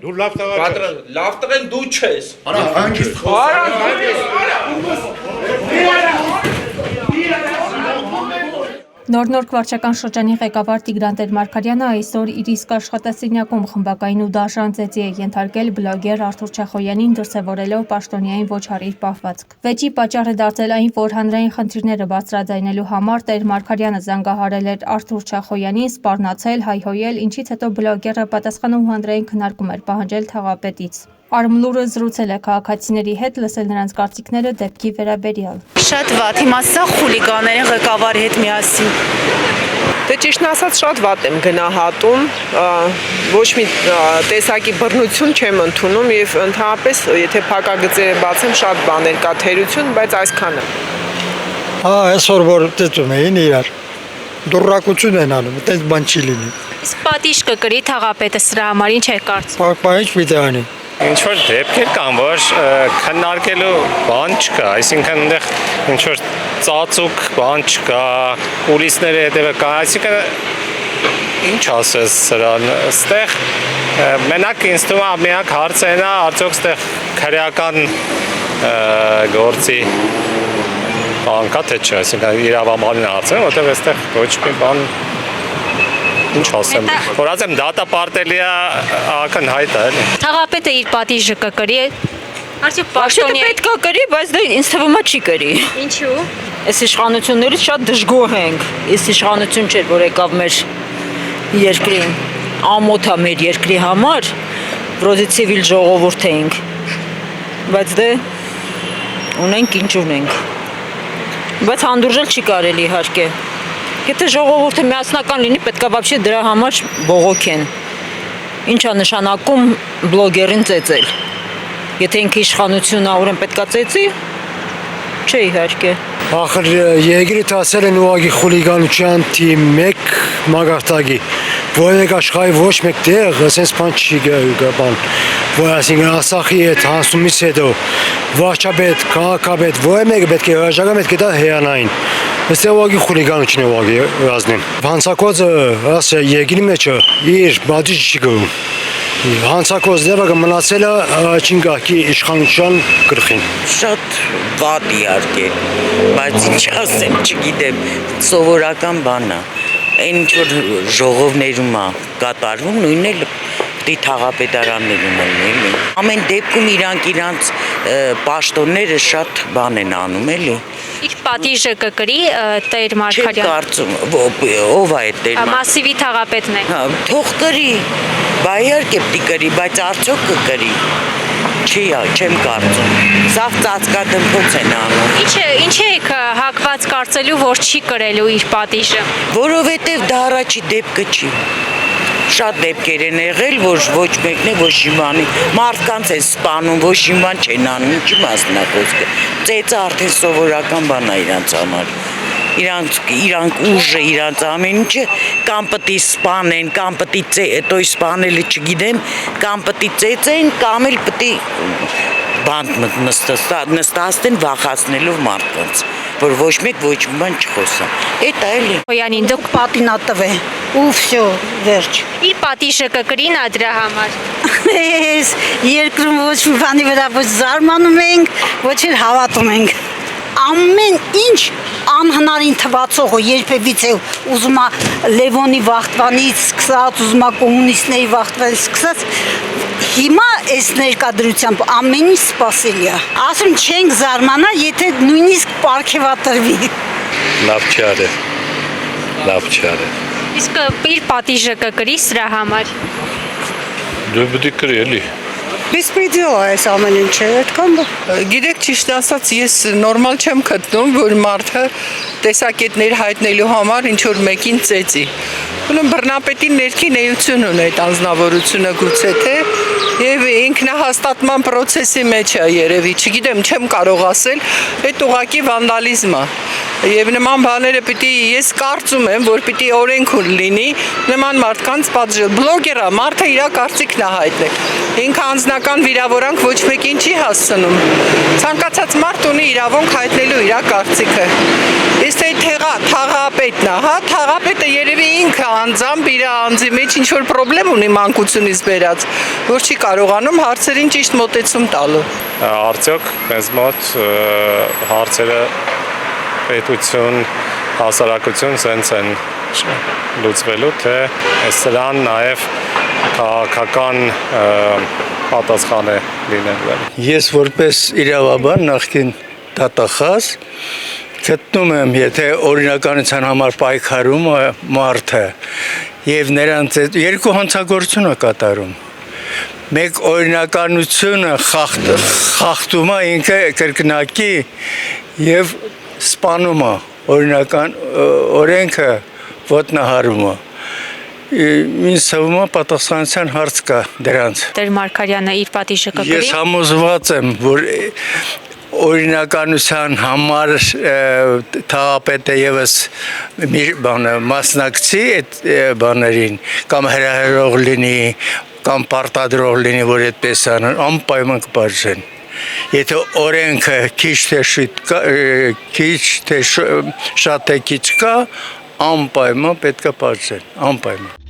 Դու լավ տղա ես։ Լավ տղեն դու չես։ Արա հանգիստ Նոր վարչական շրջանի ղեկավար Տիգրան Տեր-Մարգարյանը այսօր իր իսկ աշխատասենյակում խմբակային ու դաշան ծեծի է ենթարկել բլոգեր Արթուր Չախոյանին դրսևորելով պաշտոնյային ոչխարիր պահվածք։ Վեճի պատճառ է դարձել այն, որ հանրային խնդիրները բարձրաձայնելու համար Տեր-Մարգարյանը զանգահարել էր Արթուր Չախոյանին, սպառնացել, հայհոյել, ինչից հետո բլոգերը պատասխանող հանրային քննարկում էր պահանջել թաղապետից։ Արմլուրը զրուցել է քաղաքացիների հետ, լսել նրանց կարծիքները դեպքի վերաբերյալ։ Շատ վատ, հիմա սա խուլիգաների ղեկավարի հետ միասին։ Դե ճիշտն ասած շատ վատ եմ գնահատում, ոչ մի տեսակի բռնություն չեմ ընդունում եւ ընդհանրապես եթե փակագծերը բացեմ շատ բաներ կա թերություն, բայց այսքանը։ Այսօր որ տեսում էին իրար դուրակություն են անում, այդպես բան չի լինի։ Իսկ պատիժ կկրի թաղապետը սրա համար ինչ է կարծում։ Ինչ պիտի անի։ Ինչ որ դեպքեր կան, որ քննարկելու բան չկա, այսինքն այնտեղ ինչ որ ծածուկ բան չկա, կուլիսները հետևը կա, այսինքն ինչ ասես սրան, այստեղ մենակ ինձ թվում է միակ հարցը այն է, արդյոք այստեղ քրեական գործի բան կա թե չէ, այսինքն իրավաբանին հարցը, որտեղ այստեղ ոչ մի բան ինչ ասեմ, որ ասեմ դատապարտելի է ակնհայտ է, էլի։ Թաղապետը իր պատիժը կկրի, արդյոք Պաշտոնյա պետք է կրի, բայց դա ինձ թվում է չի կրի։ Ինչու։ Այս իշխանություններից շատ դժգոհ ենք։ Այս իշխանություն չէր, որ եկավ մեր երկրին, ամոթ է մեր երկրի համար, որոզի ցիվիլ ժողովուրդ էինք։ Բայց դե ունենք ինչ ունենք։ Բայց հանդուրժել չի կարելի իհարկե։ Եթե ժողովուրդը միասնական լինի, պետք է вообще դրա համար բողոքեն։ Ինչ է նշանակում բլոգերին ծեծել։ Եթե ինքը իշխանությունն է, ուրեմն պետք է ծեծի։ Չէ իհարկե։ Ախր երկրի տասել են ուղղակի խուլիգանության թիմ 1 մագարտակի։ Որեք աշխարհի ոչ մեկ տեղ ասես բան չի գաբան։ Որ ասինքն ասախի հետ հանցումից հետո վարչապետ, քաղաքապետ, ոչ մեկը պետք է հրաժարական պետք է դա հեանային։ Այստեղ ուղղակի խուլիգանություն է ուղղակի ազնին։ Հանցակոծը ասա երկրի մեջ իր բաժի չի գում։ Հանցակոծ դեպքը մնացել է չինգակի իշխանության գլխին։ Շատ վատ իհարկե, բայց ինչ ասեմ, չգիտեմ, սովորական բան է։ Այն ինչ որ ժողովներում է կատարվում, նույնն էլ թաղապետարաններում էլի։ Ամեն դեպքում իրանք պաշտոնները շատ բան են անում էլի։ Իր պատիժը կկրի Տեր-Մարգարյանը։ Չեմ կարծում, ով է այդ Տեր-Մարգարյանը։ Մասիվի թաղապետն է։ Թող կրի, բա իհարկե պիտի կրի, բայց արդյոք կկրի։ Չեմ կարծում։ Սաղ ծածկադմփոց են անում։ Ինչ եք հակված կարծելու, որ չի կրելու իր պատիժը։ Որովհետև դա առաջի դեպքը չի։ Շատ դեպքեր են եղել, որ ոչ մեկն է ոչ իմանի, մարդկանց է սպանում, ոչ իման չեն անում, ինչի մասն է խոսքը։ Ծեծը արդեն սովորական բան է իրանց համար։ Իրանք ուժը, իրանց ամեն ինչը կամ պիտի սպանեն, կամ պիտի հետո սպանելը չգիտեմ, կամ պիտի ծեծեն, կամ էլ պիտի բանտ նստաստեն վախացնելով մարդկանց, որ ոչ մեկ ոչ մի բան չխոսա։ Էդ է էլի։ Խոյանին դուք պատինատվե ու վсё վերջ։ իր պատիժը կկրի նա դրա համար։ Ես երկրում ոչ մի բանի վրա ոչ զարմանում ենք, ոչ էլ հավատում ենք։ Ամեն ինչ անհնարին թվացողը երբևիցե ուզում է Լևոնի վախտվանից սկսած, ուզում է կոմունիստների վախտվանից սկսած, հիմա այս ներկադրությամբ ամեն ինչ սպասելի է։ Ասում չենք զարմանա, եթե նույնիսկ պարգևատրվի։ Լավ չի արել։ Լավ չի արել։ Իսկ իր պատիժը կկրի սրա համար։ Դու պետք է կրի էլի։ Բեսպրեդիլ է այս ամեն ինչը, այդքան Գիտեք, ճիշտ ասած, ես նորմալ չեմ գտնում, որ մարդը տեսակետներ հայտնելու համար ինչ որ մեկին ծեծի։ Ուրեմն բռնապետի ներքին էություն ունի այդ անձնավորությունը գուցե թե եւ ինքնահաստատման process-ի մեջ է երևի, չգիտեմ, չեմ կարող ասել, այդ ուղակի վանդալիզմ է։ Եվ նման բաները պիտի ես կարծում եմ, որ պիտի օրենք լինի նման մարդկանց պատժել։ Բլոգերը մարդը իր կարծիքն է հայտնել։ Ինքը անձնական վիրավորանք ոչ մեկին չի հասցնում։ Ցանկացած մարդ ունի իրավունք հայտնելու իր կարծիքը։ Իսկ թաղապետն է, հա, թաղապետը երևի ինքը անձամբ իր անձի մեջ ինչ որ խնդրեմ ունի մանկությունից բերած, որ չի կարողանում հարցերին ճիշտ մոտեցում տալու։ Արդյոք մեզ մոտ հարցերը պետություն, հասարակություն սենց են լուծվելու, թե սրան նաև քաղաքական պատասխան է լինելու։ Ես որպես իրավաբան նախկին դատախազ գտնում եմ, եթե օրինականության համար պայքարում մարդը եւ նրանց երկու հանցագործություն է կատարում։ Մեկ օրինականությունը խախտում է ինքը կրկնակի եւ սպանում է օրինական օրենքը ոտնահարում է։ Ինձ թվում է պատասխանության հարց կա դրանց։ Տեր Մարգարյանը իր պատիժը կկրի։ Ես համոզված եմ, որ օրինականության համար թաղապետը եւս մասնակցի այդ բաներին կամ հրահրող լինի կամ պարտադրող լինի, որ այդպես անեն, անպայման կբաժեն։ Եթե օրենքը քիչ թե շատ է քիչ կա, անպայման պետք է բաժեն, անպայման։